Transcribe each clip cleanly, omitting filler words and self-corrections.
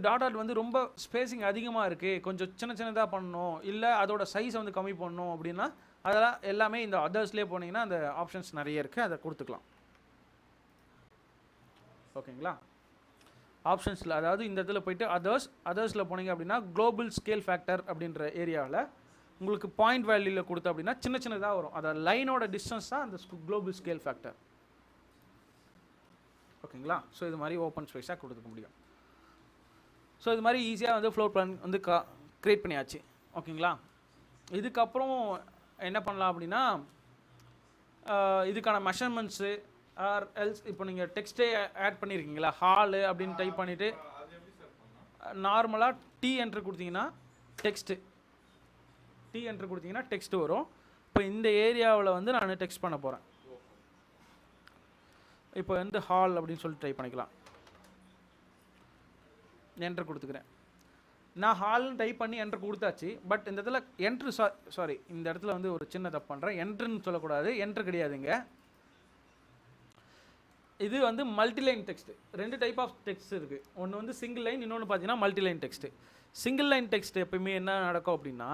Dot வந்து ரொம்ப spacing அதிகமாக இருக்குது, கொஞ்சம் சின்னதாக பண்ணணும், இல்லை அதோட சைஸை வந்து கம்மி பண்ணணும் அப்படின்னா அதெல்லாம் எல்லாமே இந்த அதர்ஸ்லேயே போனீங்கன்னா அந்த ஆப்ஷன்ஸ் நிறைய இருக்குது, அதை கொடுத்துக்கலாம். ஓகேங்களா? ஆப்ஷன்ஸில் அதாவது இந்த இடத்துல போய்ட்டு அதர்ஸில் போனீங்க அப்படின்னா குளோபல் ஸ்கேல் ஃபேக்டர் அப்படின்ற ஏரியாவில் உங்களுக்கு பாயிண்ட் வேல்யூவில் கொடுத்து அப்படின்னா சின்னதாக வரும். அதை லைனோட டிஸ்டன்ஸ் தான் அந்த குளோபல் ஸ்கேல் ஃபேக்டர். ஓகேங்களா? ஸோ இது மாதிரி ஓப்பன் ஸ்பேஸாக கொடுத்துக்க முடியும். ஸோ இது மாதிரி ஈஸியாக வந்து ஃப்ளோர் பிளான் வந்து க்ரியேட் பண்ணியாச்சு. ஓகேங்களா? இதுக்கப்புறம் என்ன பண்ணலாம் அப்படின்னா இதுக்கான மெஷர்மெண்ட்ஸு ஆர் எல்ஸ் இப்போ நீங்கள் டெக்ஸ்ட்டே ஆட் பண்ணியிருக்கீங்களா, ஹாலு அப்படின்னு டைப் பண்ணிவிட்டு நார்மலாக டி என்ட்ரு கொடுத்தீங்கன்னா டெக்ஸ்ட்டு வரும். இப்போ இந்த ஏரியாவில் வந்து நான் டெக்ஸ்ட் பண்ண போகிறேன். இப்போ வந்து ஹால் அப்படின்னு சொல்லிட்டு டைப் பண்ணிக்கலாம். என்ட்ரு கொடுத்துக்கிறேன். நான் ஹால்னு டைப் பண்ணி என்ட்ரு கொடுத்தாச்சு. பட் இந்த இடத்துல என்ட்ரு சாரி இந்த இடத்துல வந்து ஒரு சின்ன தப்பு பண்ணுறேன். என்ட்ருன்னு சொல்லக்கூடாது, என்ட்ரு கிடையாதுங்க. இது வந்து multiline text. 2 type of text இருக்குது. ஒன்று வந்து சிங்கிள் லைன், இன்னொன்று பார்த்தீங்கன்னா multiline text. Single line text எப்பயுமே என்ன நடக்கும் அப்படின்னா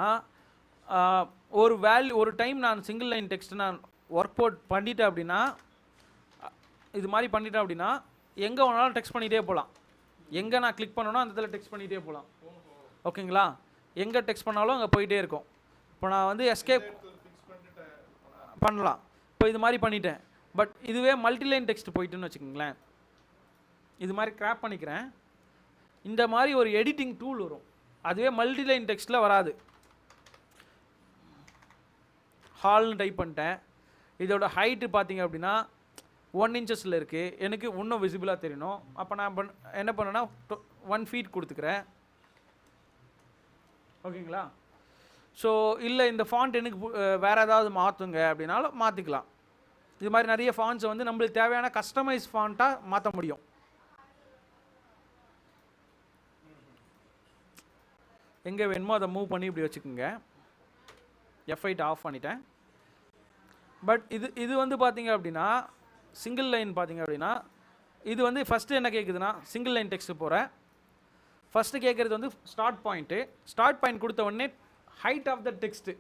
ஒரு டைம் நான் சிங்கிள் லைன் டெக்ஸ்ட் நான் ஒர்க் அவுட் பண்ணிட்டேன் அப்படின்னா இது மாதிரி பண்ணிட்டேன் அப்படின்னா எங்கே வேணாலும் டெக்ஸ்ட் பண்ணிகிட்டே போகலாம். எங்கே நான் கிளிக் பண்ணணும் அந்த இடத்துல டெக்ஸ்ட் பண்ணிகிட்டே போகலாம். ஓகேங்களா? எங்கே டெக்ஸ்ட் பண்ணாலும் அங்கே போயிட்டே இருக்கும். இப்போ நான் வந்து எஸ்கேப் பண்ணலாம். இப்போ இது மாதிரி பண்ணிட்டேன். பட் இதுவே மல்டிலைன் டெக்ஸ்ட் போயிட்டுன்னு வச்சுக்கோங்களேன், இது மாதிரி கிராப் பண்ணிக்கிறேன். இந்த மாதிரி ஒரு எடிட்டிங் டூல் வரும். அதுவே மல்டிலைன் டெக்ஸ்ட்டில் வராது. ஹால்னு டைப் பண்ணிட்டேன். இதோட ஹைட்டு பார்த்தீங்க அப்படின்னா 1 inches இருக்குது. எனக்கு இன்னும் விசிபிளாக தெரியணும். அப்போ நான் என்ன பண்ணேன்னா 1 feet கொடுத்துக்கிறேன். ஓகேங்களா? ஸோ இல்லை இந்த ஃபாண்ட் எனக்கு வேறு ஏதாவது மாற்றுங்க அப்படின்னாலும் மாற்றிக்கலாம். இது மாதிரி நிறைய ஃபாண்ட்ஸை வந்து நம்மளுக்கு தேவையான கஸ்டமைஸ் ஃபாண்ட்டாக மாற்ற முடியும். எங்கே வேணுமோ அதை மூவ் பண்ணி இப்படி வச்சுக்கோங்க. F8 ஆஃப் பண்ணிட்டேன். பட் இது வந்து பார்த்தீங்க அப்படின்னா சிங்கிள் லைன் பார்த்தீங்க அப்படின்னா இது வந்து ஃபஸ்ட்டு என்ன கேட்குதுன்னா சிங்கிள் லைன் டெக்ஸ்ட்டு போகிறேன். ஃபஸ்ட்டு கேட்குறது வந்து ஸ்டார்ட் பாயிண்ட் கொடுத்த உடனே ஹைட் ஆஃப் த டெக்ஸ்ட்டு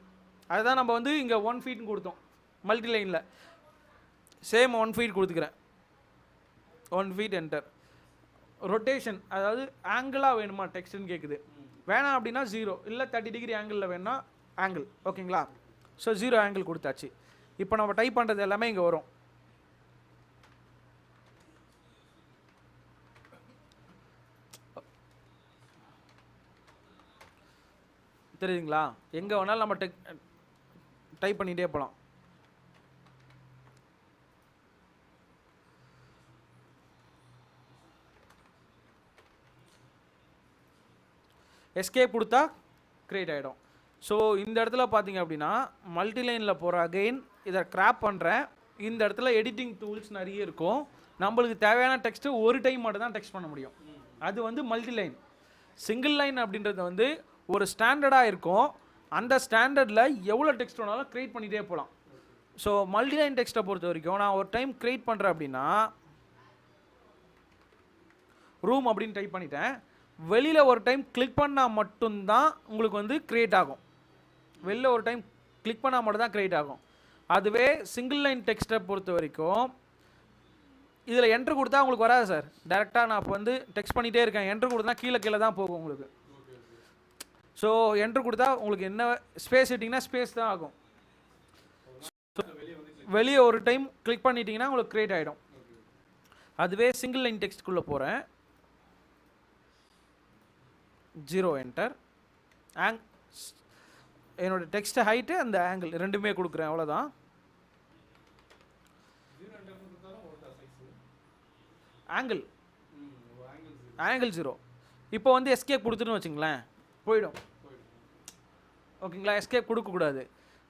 அதுதான் நம்ம வந்து இங்கே 1 feet கொடுத்தோம். மல்டி லைனில் சேம் 1 feet கொடுத்துக்கிறேன். 1 feet என்டர். ரொட்டேஷன் அதாவது ஆங்கிளாக வேணுமா டெக்ஸ்ட்டுன்னு கேட்குது. வேணாம் அப்படின்னா 0, இல்லை 30 degree ஆங்கிளில் வேணும்னா ஆங்கிள். ஓகேங்களா? ஸோ 0 ஆங்கிள் கொடுத்தாச்சு. இப்போ நம்ம டைப் பண்ணுறது எல்லாமே இங்கே வரும். தெரியுதுங்களா? எங்கே வேணாலும் நம்ம டைப் பண்ணிகிட்டே போகலாம். எஸ்கேப் கொடுத்தா க்ரியேட் ஆகிடும். ஸோ இந்த இடத்துல பார்த்தீங்க அப்படின்னா மல்டிலைனில் போகிற அகெயின் இதை கிராப் பண்ணுறேன். இந்த இடத்துல எடிட்டிங் டூல்ஸ் நிறைய இருக்கும். நம்மளுக்கு தேவையான டெக்ஸ்ட்டு ஒரு டைம் மட்டும் தான் டெக்ஸ்ட் பண்ண முடியும். அது வந்து மல்டிலைன். சிங்கிள் லைன் அப்படின்றது வந்து ஒரு ஸ்டாண்டர்டாக இருக்கும். அந்த ஸ்டாண்டர்டில் எவ்வளோ டெக்ஸ்ட் வேணாலும் க்ரியேட் பண்ணிகிட்டே போகலாம். ஸோ மல்டிலைன் டெக்ஸ்ட்டை பொறுத்த வரைக்கும் நான் ஒரு டைம் க்ரியேட் பண்ணுறேன் அப்படின்னா ரூம் அப்படின்னு டைப் பண்ணிட்டேன். வெளியில் ஒரு டைம் கிளிக் பண்ணால் மட்டும்தான் உங்களுக்கு வந்து க்ரியேட் ஆகும். வெளில ஒரு டைம் கிளிக் பண்ணால் மட்டும் தான் க்ரியேட் ஆகும். அதுவே சிங்கிள் லைன் டெக்ஸ்ட்டை பொறுத்த வரைக்கும் இதில் என்ட்ரு கொடுத்தா உங்களுக்கு வராது சார். டேரெக்டாக நான் இப்போ வந்து டெக்ஸ்ட் பண்ணிகிட்டே இருக்கேன். என்ட்ரு கொடுத்தா கீழே தான் போகும் உங்களுக்கு. ஸோ என்ட்ரு கொடுத்தா உங்களுக்கு என்ன ஸ்பேஸ் இட்டிங்கன்னா ஸ்பேஸ் தான் ஆகும். வெளியே ஒரு டைம் கிளிக் பண்ணிட்டீங்கன்னா உங்களுக்கு க்ரியேட் ஆகிடும். அதுவே சிங்கிள் லைன் டெக்ஸ்ட்டுக்குள்ளே போகிறேன். 0 என்டர். என்னோட டெக்ஸ்ட் ஹைட்டு அந்த ஆங்கிள் ரெண்டுமே கொடுக்குறேன். அவ்வளோதான். ஆங்கிள் 0. இப்போ வந்து எஸ்கேப் கொடுத்துன்னு வச்சுங்களேன் போயிடும். ஓகேங்களா? எஸ்கேப் கொடுக்கக்கூடாது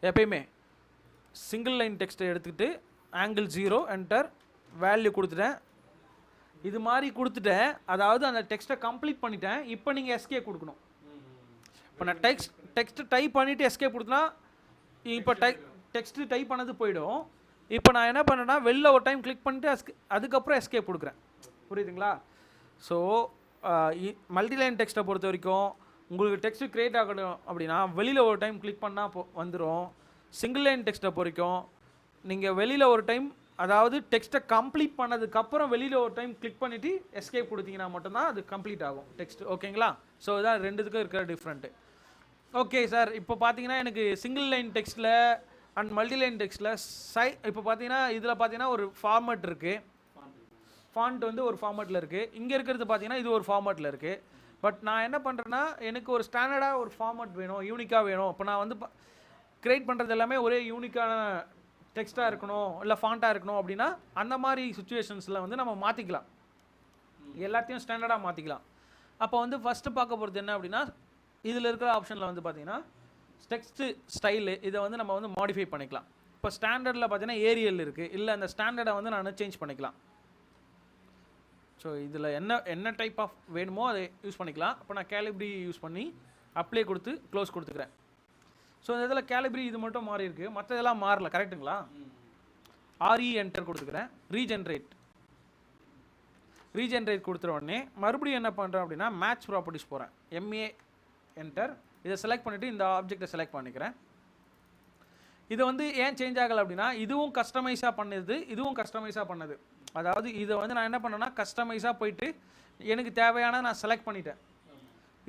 எப்பயுமே. சிங்கிள் லைன் டெக்ஸ்ட்டை எடுத்துக்கிட்டு ஆங்கிள் 0 என்டர் வேல்யூ கொடுத்துட்டேன். இது மாதிரி கொடுத்துட்டேன். அதாவது அந்த டெக்ஸ்ட்டை கம்ப்ளீட் பண்ணிட்டேன். இப்போ நீங்கள் எஸ்கேப் கொடுக்கணும். இப்போ நான் டெக்ஸ்ட் டைப் பண்ணிவிட்டு எஸ்கேப் கொடுத்தனா இப்போ டெக்ஸ்ட்டு டைப் பண்ணது போயிடும். இப்போ நான் என்ன பண்ணேன்னா வெளில ஒரு டைம் கிளிக் பண்ணிட்டு அதுக்கப்புறம் எஸ்கேப் கொடுக்குறேன். புரியுதுங்களா? ஸோ மல்டிலைன் டெக்ஸ்ட்டை பொறுத்த வரைக்கும் உங்களுக்கு டெக்ஸ்ட்டு க்ரியேட் ஆகணும் அப்படின்னா வெளியில் ஒரு டைம் கிளிக் பண்ணால் வந்துடும். சிங்கிள் லைன் டெக்ஸ்ட்டை பொறுக்கும் நீங்கள் வெளியில் ஒரு டைம், அதாவது டெக்ஸ்ட்டை கம்ப்ளீட் பண்ணதுக்கப்புறம் வெளியில் ஒரு டைம் கிளிக் பண்ணிவிட்டு எஸ்கேப் கொடுத்தீங்கன்னா மட்டும்தான் அது கம்ப்ளீட் ஆகும் டெக்ஸ்ட். ஓகேங்களா? ஸோ இதான் ரெண்டுத்துக்கும் இருக்கிற டிஃப்ரெண்ட்டு. ஓகே சார், இப்போ பார்த்தீங்கன்னா எனக்கு சிங்கிள் லைன் டெக்ஸ்ட்டில் அண்ட் மல்டிலைன் டெக்ஸ்ட்டில் இப்போ பார்த்தீங்கன்னா இதில் பார்த்தீங்கன்னா ஒரு ஃபார்மேட் இருக்குது, ஃபாண்ட் வந்து ஒரு ஃபார்மேட்டில் இருக்குது. இங்கே இருக்கிறது பார்த்தீங்கன்னா இது ஒரு ஃபார்மேட்டில் இருக்குது. பட் நான் என்ன பண்ணுறேன்னா எனக்கு ஒரு ஸ்டாண்டர்டாக ஒரு ஃபார்மேட் வேணும், யூனிக்காக வேணும். இப்போ நான் வந்து க்ரியேட் பண்ணுறது எல்லாமே ஒரே யூனிக்கான டெக்ஸ்ட்டாக இருக்கணும், இல்லை ஃபாண்ட்டாக இருக்கணும் அப்படின்னா அந்த மாதிரி சுச்சுவேஷன்ஸில் வந்து நம்ம மாற்றிக்கலாம், எல்லாத்தையும் ஸ்டாண்டர்டாக மாற்றிக்கலாம். அப்போ வந்து ஃபஸ்ட்டு பார்க்க போகிறது என்ன அப்படின்னா, இதில் இருக்கிற ஆப்ஷனில் வந்து பார்த்தீங்கன்னா டெக்ஸ்ட்டு ஸ்டைலு, இதை வந்து நம்ம வந்து மாடிஃபை பண்ணிக்கலாம். இப்போ ஸ்டாண்டர்டில் பார்த்தீங்கன்னா ஏரியல் இருக்குது, இல்லை அந்த ஸ்டாண்டர்டை வந்து நான் சேஞ்ச் பண்ணிக்கலாம். ஸோ இதில் என்ன டைப் ஆஃப் வேணுமோ அதை யூஸ் பண்ணிக்கலாம். இப்போ நான் கேலிப்ரி யூஸ் பண்ணி அப்ளை கொடுத்து க்ளோஸ் கொடுத்துக்கிறேன். ஸோ இந்த இதில் கேலிப்ரி இது மட்டும் மாறி இருக்குது, மற்ற இதெல்லாம் மாறல. கரெக்டுங்களா? RE என்டர் கொடுத்துக்கிறேன். ரீஜென்ரேட் கொடுத்துற உடனே மறுபடியும் என்ன பண்ணுறேன் அப்படின்னா மேட்ச் ப்ராப்பர்ட்டிஸ் போகிறேன். MA என்டர், இதை செலக்ட் பண்ணிவிட்டு இந்த ஆப்ஜெக்டை செலக்ட் பண்ணிக்கிறேன். இதை வந்து ஏன் சேஞ்ச் ஆகலை அப்படின்னா இதுவும் கஸ்டமைஸாக பண்ணுது, இதுவும் கஸ்டமைஸாக பண்ணுது. அதாவது இதை வந்து நான் என்ன பண்ணேன்னா கஸ்டமைஸாக போயிட்டு எனக்கு தேவையான நான் செலக்ட் பண்ணிட்டேன்.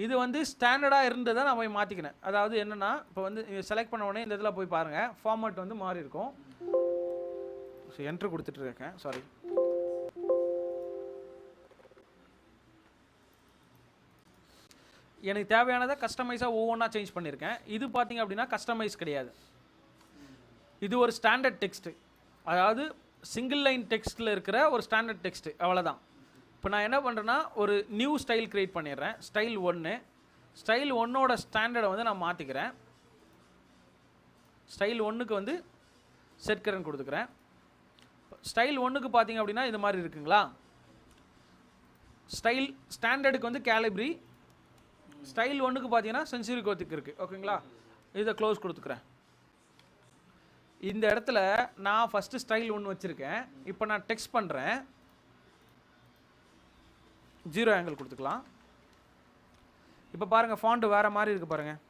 இது வந்து ஸ்டாண்டர்டாக இருந்ததை நான் போய் மாற்றிக்கினேன். அதாவது என்னென்னா இப்போ வந்து செலக்ட் பண்ண உடனே இந்த இதில் போய் பாருங்கள், ஃபார்மேட் வந்து மாறி இருக்கும். ஸோ என்ட்ரு கொடுத்துட்டு இருக்கேன், சாரி. எனக்கு தேவையானதை கஸ்டமைஸாக ஒவ்வொன்றா சேஞ்ச் பண்ணியிருக்கேன். இது பார்த்தீங்க அப்படின்னா கஸ்டமைஸ் கிடையாது, இது ஒரு ஸ்டாண்டர்ட் டெக்ஸ்ட்டு. அதாவது சிங்கிள் லைன் டெக்ஸ்ட்டில் இருக்கிற ஒரு ஸ்டாண்டர்ட் டெக்ஸ்ட்டு, அவ்வளோதான். இப்போ நான் என்ன பண்ணுறேன்னா ஒரு நியூ ஸ்டைல் க்ரியேட் பண்ணிடுறேன். ஸ்டைல் 1, ஸ்டைல் 1ஓட ஸ்டாண்டர்டை வந்து நான் மாற்றிக்கிறேன். ஸ்டைல் 1க்கு வந்து செட் கரண்ட் கொடுத்துக்கிறேன். ஸ்டைல் 1க்கு பார்த்தீங்க அப்படின்னா இது மாதிரி இருக்குங்களா. ஸ்டாண்டர்டுக்கு வந்து கேலிப்ரி, ஸ்டைல் 1க்கு பார்த்தீங்கன்னா சென்சுரி கோத்திக் இருக்குது. ஓகேங்களா? இதை க்ளோஸ் கொடுத்துக்கிறேன். இந்த இடத்துல நான் ஃபஸ்ட்டு ஸ்டைல் 1 வச்சுருக்கேன். இப்போ நான் டெக்ஸ்ட் பண்ணுறேன், 0 ஆங்கிள் கொடுத்துக்கலாம். இப்போ பாருங்கள் ஃபாண்ட்டு வேறு மாதிரி இருக்குது பாருங்கள்.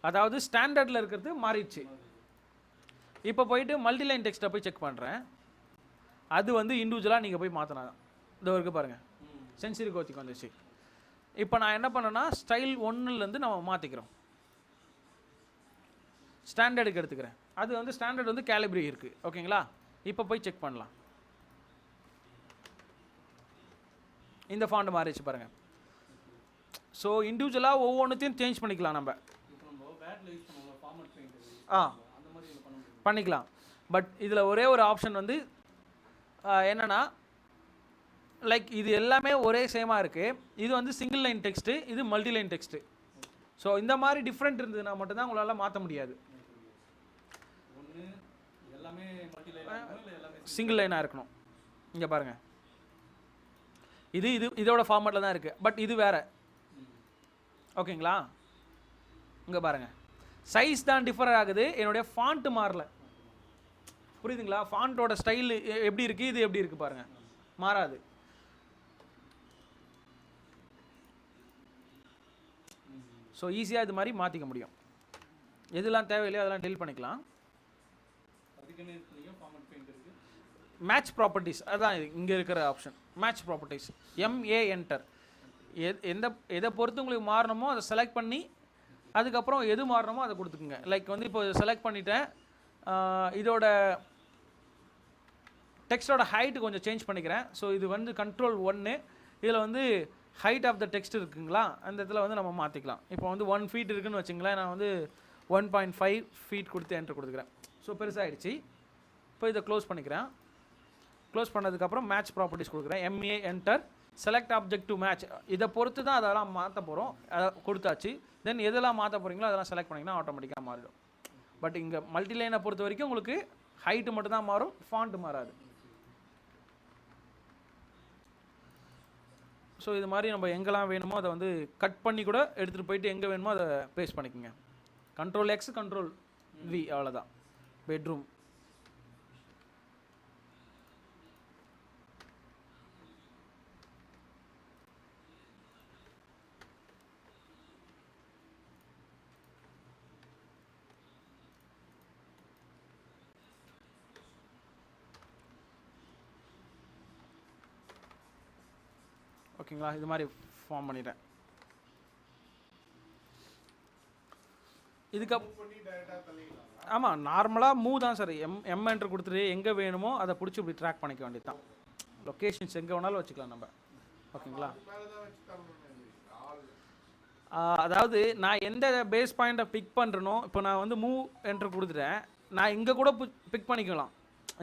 அதாவது ஸ்டாண்டர்டில் இருக்கிறது மாறிடுச்சு. இப்போ போயிட்டு மல்டிலைன் டெக்ஸ்ட்டை போய் செக் பண்ணுறேன். அது வந்து இண்டிவிஜுவலாக நீங்கள் போய் மாற்றினா தான் இந்த இருக்குது பாருங்கள், சென்சுரி கோத்திக் வந்துச்சு. இப்போ நான் என்ன பண்ணேன்னா ஸ்டைல் 1லேருந்து நம்ம மாற்றிக்கிறோம், ஸ்டாண்டர்டுக்கு எடுத்துக்கிறேன். அது வந்து ஸ்டாண்டர்ட் வந்து கேலிப்ரி இருக்குது. ஓகேங்களா? இப்போ போய் செக் பண்ணலாம். இந்த ஃபாண்ட் மாறிச்சு பாருங்கள். ஸோ இண்டிவிஜுவலாக ஒவ்வொன்றுத்தையும் சேஞ்ச் பண்ணிக்கலாம் நம்ம. பண்ணிக்கலாம். பட் இதில் ஒரே ஒரு ஆப்ஷன் வந்து என்னென்னா லைக் இது எல்லாமே ஒரே சேமாக இருக்குது. இது வந்து சிங்கிள் லைன் டெக்ஸ்ட்டு, இது மல்டி லைன் டெக்ஸ்ட்டு. ஸோ இந்த மாதிரி டிஃப்ரெண்ட் இருந்ததுன்னா மட்டும்தான் உங்களால் மாற்ற முடியாது. சிங்கிள் லைனாக இருக்கணும். இங்கே பாருங்கள், இதோட ஃபார்மேட்டில் தான் இருக்குது. பட் இது வேறு. ஓகேங்களா? இங்கே பாருங்கள், சைஸ் தான் டிஃபர் ஆகுது, என்னுடைய ஃபாண்ட்டு மாறல. புரியுதுங்களா? ஃபாண்ட்டோட ஸ்டைல் எப்படி இருக்குது, இது எப்படி இருக்குது பாருங்கள், மாறாது. ஸோ ஈஸியாக இது மாதிரி மாற்றிக்க முடியும். எதுலாம் தேவையில்லையோ அதெல்லாம் டெலிட் பண்ணிக்கலாம். மேட்ச் ப்ராப்பர்ட்டிஸ், அதான் இங்கே இருக்கிற option, match properties. MA enter. எதை பொறுத்து உங்களுக்கு மாறணுமோ அதை செலக்ட் பண்ணி அதுக்கப்புறம் எது மாறணுமோ அதை கொடுத்துக்குங்க. லைக் வந்து இப்போ செலக்ட் பண்ணிட்டேன், இதோட டெக்ஸ்டோட ஹைட்டு கொஞ்சம் சேஞ்ச் பண்ணிக்கிறேன். ஸோ இது வந்து Ctrl 1. இதில் வந்து ஹைட் ஆஃப் த டெக்ஸ்ட் இருக்குங்களா, அந்த இடத்துல வந்து நம்ம மாற்றிக்கலாம். இப்போ வந்து 1 feet இருக்குன்னு வச்சுங்களேன், நான் வந்து 1.5 feet கொடுத்து என்ட்ரு கொடுத்துக்கிறேன். ஸோ பெருசாகிடுச்சு. இப்போ இதை க்ளோஸ் பண்ணிக்கிறேன். க்ளோஸ் பண்ணதுக்கப்புறம் மேட்ச் ப்ராப்பர்ட்டிஸ் கொடுக்குறேன். MA enter, select object to match. இதை பொறுத்து தான் அதெல்லாம் மாற்ற போகிறோம். அதை கொடுத்தாச்சு. தென் எதெல்லாம் மாற்ற போகிறீங்களோ அதெல்லாம் செலக்ட் பண்ணிங்கன்னா ஆட்டோமேட்டிக்காக மாறிடும். பட் இங்கே மல்டிலைனை பொறுத்த வரைக்கும் உங்களுக்கு ஹைட்டு மட்டும் தான் மாறும், ஃபாண்ட் மாறாது. ஸோ இது மாதிரி நம்ம எங்கெல்லாம் வேணுமோ அதை வந்து கட் பண்ணி கூட எடுத்துகிட்டு போயிட்டு எங்கே வேணுமோ அதை பேஸ்ட் பண்ணிக்கோங்க. Ctrl X Ctrl V, அவ்வளோதான். பெட்ரூம் ஓகேங்களா, இது மாதிரி ஃபார்ம் பண்ணிட்டேன். ஆமாம், நார்மலாக மூவ் தான் சார். எம் என்ட்ரு கொடுத்துட்டு எங்கே வேணுமோ அதை பிடிச்சி இப்படி ட்ராக் பண்ணிக்க வேண்டியது தான். லொக்கேஷன்ஸ் எங்கே வேணாலும் வச்சுக்கலாம் நம்ம. ஓகேங்களா, அதாவது நான் எந்த பேஸ் பாயிண்ட்டை பிக் பண்ணுறனோ, இப்போ நான் வந்து மூவ் என்ட்ரு கொடுத்துட்டேன், நான் இங்கே கூட பிக் பண்ணிக்கலாம்,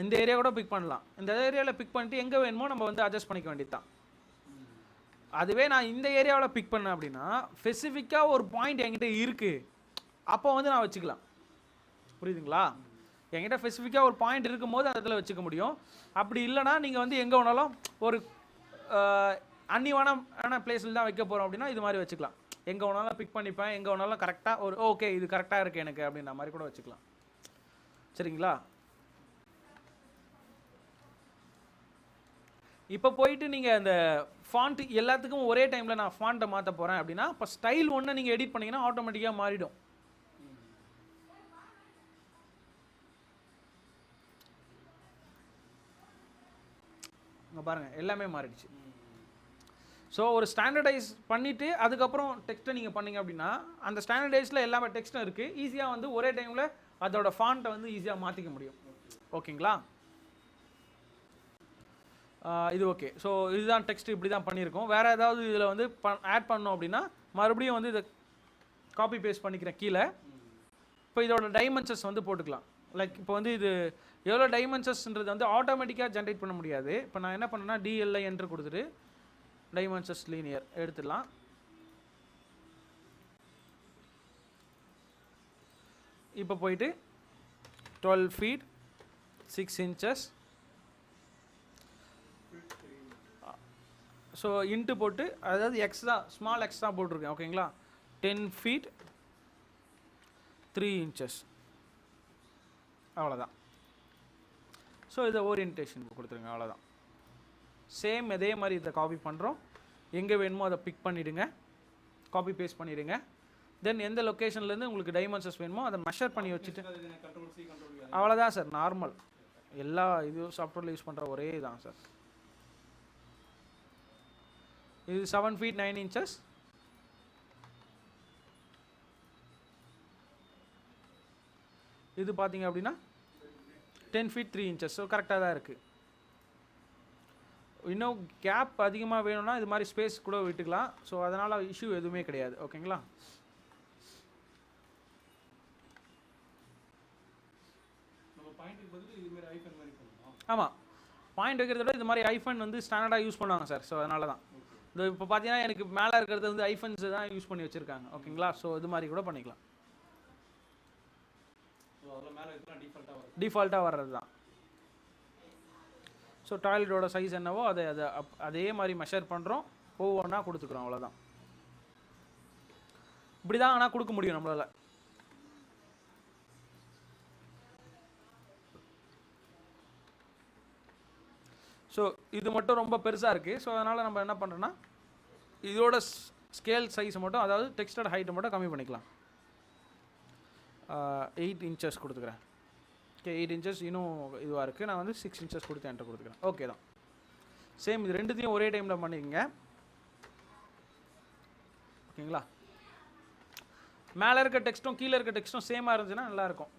இந்த ஏரியா கூட பிக் பண்ணலாம். இந்த ஏரியாவில் பிக் பண்ணிட்டு எங்கே வேணுமோ நம்ம வந்து அட்ஜஸ்ட் பண்ணிக்க வேண்டியது தான். அதுவே நான் இந்த ஏரியாவில் பிக் பண்ணேன் அப்படின்னா ஸ்பெசிஃபிக்காக ஒரு பாயிண்ட் என்கிட்ட இருக்குது, அப்போ வந்து நான் வச்சுக்கலாம். புரியுதுங்களா, என்கிட்ட ஸ்பெசிஃபிக்காக ஒரு பாயிண்ட் இருக்கும் போது அந்த இடத்துல வச்சுக்க முடியும். அப்படி இல்லைனா நீங்கள் வந்து எங்கே வேணாலும் ஒரு அன்னிவான பிளேஸில் தான் வைக்க போகிறோம் அப்படின்னா இது மாதிரி வச்சுக்கலாம். எங்கே வேணாலும் பிக் பண்ணிப்பேன், எங்கே வேணாலும் கரெக்டாக ஒரு ஓகே இது கரெக்டாக இருக்குது எனக்கு அப்படின்ற மாதிரி கூட வச்சுக்கலாம். சரிங்களா, இப்போ போயிட்டு நீங்கள் அந்த ஃபாண்ட் எல்லாத்துக்கும் ஒரே டைமில் நான் ஃபாண்ட்டை மாற்ற போகிறேன் அப்படின்னா இப்போ ஸ்டைல் ஒன்று நீங்கள் எடிட் பண்ணிங்கன்னா ஆட்டோமேட்டிக்காக மாறிடும். இங்கே பாருங்கள் எல்லாமே மாறிடுச்சு. ஸோ ஒரு ஸ்டாண்டர்டைஸ் பண்ணிவிட்டு அதுக்கப்புறம் டெக்ஸ்ட்டை நீங்கள் பண்ணிங்க அப்படின்னா அந்த ஸ்டாண்டர்டைஸில் எல்லாமே டெக்ஸ்ட்டும் இருக்குது, ஈஸியாக வந்து ஒரே டைமில் அதோட ஃபாண்ட்டை வந்து ஈஸியாக மாற்றிக்க முடியும். ஓகேங்களா, இது ஓகே. ஸோ இதுதான் டெக்ஸ்ட், இப்படி தான் பண்ணியிருக்கோம். வேறு ஏதாவது இதில் வந்து ஆட் பண்ணோம் அப்படின்னா மறுபடியும் வந்து இதை காப்பி பேஸ்ட் பண்ணிக்கிறேன் கீழே. இப்போ இதோட டைமென்ஷன்ஸ் வந்து போட்டுக்கலாம். லைக் இப்போ வந்து இது எவ்வளோ டைமென்ஷன்ஸ்ன்றது வந்து ஆட்டோமேட்டிக்காக ஜென்ரேட் பண்ண முடியாது. இப்போ நான் என்ன பண்ணேன்னா டிஎல்ஐ என்ட்ரு கொடுத்துட்டு டைமென்ஷன்ஸ் லீனியர் எடுத்துடலாம். இப்போ போயிட்டு 12 feet 6 inches, ஸோ இன்ட்டு போட்டு அதாவது எக்ஸ் தான், ஸ்மால் எக்ஸ் தான் போட்டிருக்கேன். ஓகேங்களா, 10 feet 3 inches, அவ்வளோதான். ஸோ இதை ஓரியன்டேஷன் கொடுத்துருங்க, அவ்வளோதான். சேம் இதே மாதிரி இதை காப்பி பண்ணுறோம், எங்கே வேணுமோ அதை பிக் பண்ணிவிடுங்க, காப்பி பேஸ்ட் பண்ணிவிடுங்க. தென் எந்த லொக்கேஷன்லேருந்து உங்களுக்கு டைமென்ஷன்ஸ் வேணுமோ அதை மெஷர் பண்ணி வச்சுட்டு அவ்வளோதான் சார். நார்மல் எல்லா இது சாஃப்ட்வேரில் யூஸ் பண்ணுற ஒரே தான் சார். இது 7 feet 9 inches, இது பார்த்தீங்க அப்படின்னா 10 feet 3 inches. ஸோ கரெக்டாக தான் இருக்குது. இன்னும் கேப் அதிகமாக வேணும்னா இது மாதிரி ஸ்பேஸ் கூட விட்டுக்கலாம். ஸோ அதனால் இஷ்யூ எதுவுமே கிடையாது. ஓகேங்களா, ஆமாம், பாயிண்ட் வைக்கிறத விட இது மாதிரி ஐஃபன் வந்து ஸ்டாண்டர்டாக யூஸ் பண்ணுவாங்க சார். ஸோ அதனால தான் இது இப்போ பார்த்தீங்கன்னா எனக்கு மேலே இருக்கிறது வந்து ஐஃபன்ஸ் தான் யூஸ் பண்ணி வச்சுருக்காங்க. ஓகேங்களா, ஸோ இது மாதிரி கூட பண்ணிக்கலாம். டிஃபால்ட்டாக வர்றது தான். ஸோ டாய்லெட்டோட சைஸ் என்னவோ அதே மாதிரி மெஷர் பண்ணுறோம், ஒவ்வொன்றா கொடுத்துக்குறோம், அவ்வளோதான். இப்படி தான் ஆனால் கொடுக்க முடியும் நம்மளால். ஸோ இது மட்டும் ரொம்ப பெருசாக இருக்குது. ஸோ அதனால் நம்ம என்ன பண்ணுறோன்னா இதோட ஸ்கேல் சைஸை மட்டும், அதாவது டெக்ஸ்டோட ஹைட்டை மட்டும் கம்மி பண்ணிக்கலாம். 8 inches கொடுத்துக்கிறேன். ஓகே, 8 inches இன்னும் இதுவாக இருக்குது. நான் வந்து 6 inches கொடுத்து என்ட்ரு கொடுத்துக்கிறேன். ஓகே தான். சேம் இது ரெண்டுத்தையும் ஒரே டைமில் பண்ணிக்கங்க. ஓகேங்களா, மேலே இருக்க டெக்ஸ்ட்டும் கீழே இருக்க டெக்ஸ்ட்டும் சேமாக இருந்துச்சுன்னா நல்லாயிருக்கும்.